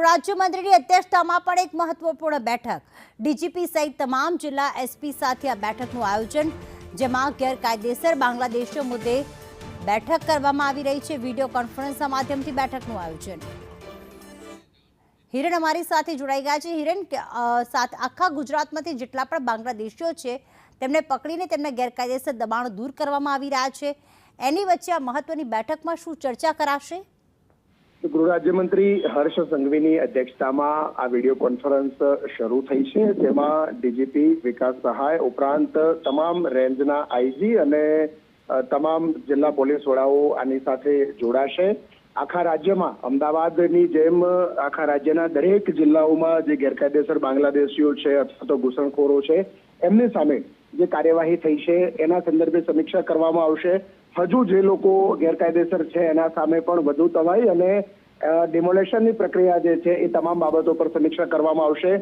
ગૃહરાજ્યમંત્રીની અધ્યક્ષતામાં પણ એક મહત્વપૂર્ણ બેઠક ડીજીપી સહિત તમામ જિલ્લા એસપી સાથે આ બેઠકનું આયોજન, જેમાં ગેરકાયદેસર બાંગ્લાદેશીઓ મુદ્દે બેઠક કરવામાં આવી રહી છે। વિડીયો કોન્ફરન્સના માધ્યમથી બેઠકનું આયોજન। હિરણ અમારી સાથે જોડાઈ ગયા છે। હિરણ, આખા ગુજરાતમાંથી જેટલા પણ બાંગ્લાદેશીઓ છે તેમને પકડીને તેમના ગેરકાયદેસર દબાણો દૂર કરવામાં આવી રહ્યા છે। એની વચ્ચે આ મહત્વની બેઠકમાં શું ચર્ચા કરાશે? ગૃહ રાજ્યમંત્રી હર્ષ સંઘવીની અધ્યક્ષતામાં આ વિડીયો કોન્ફરન્સ શરૂ થઈ છે, જેમાં ડીજીપી વિકાસ સહાય ઉપરાંત તમામ રેન્જના આઈજી અને તમામ જિલ્લા પોલીસ વડાઓ આની સાથે જોડાશે। આખા રાજ્યમાં અમદાવાદની જેમ આખા રાજ્યના દરેક જિલ્લાઓમાં જે ગેરકાયદેસર બાંગ્લાદેશીઓ છે અથવા તો ઘૂસણખોરો છે એમની સામે જે કાર્યવાહી થઈ છે એના સંદર્ભે સમીક્ષા કરવામાં આવશે। હજુ જે લોકો ગેરકાયદેસર છે એના સામે પણ વધુ તવાઈ અને ડિમોલેશનની પ્રક્રિયા જે છે એ તમામ બાબતો પર સમીક્ષા કરવામાં આવશે।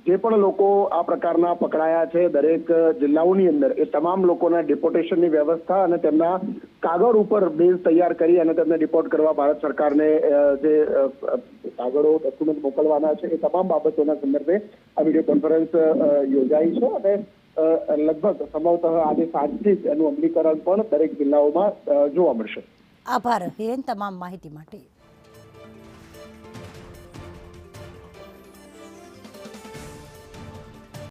જે પણ લોકો આ પ્રકારના પકડાયા છે દરેક જિલ્લાઓની અંદર એ તમામ લોકોના ડિપોર્ટેશનની વ્યવસ્થા અને તેમના કાગળ ઉપર બેઝ તૈયાર કરી અને તેમને ડિપોર્ટ કરવા ભારત સરકારને જે કાગળો ડોક્યુમેન્ટ મોકલવાના છે એ તમામ બાબતોના સંદર્ભે આ વિડીયો કોન્ફરન્સ યોજાઈ છે અને લગભગ સંભવતઃ આજે સાંજથી જ એનું અમલીકરણ પણ દરેક જિલ્લાઓમાં જોવા મળશે। આભાર હિરેન, તમામ માહિતી માટે।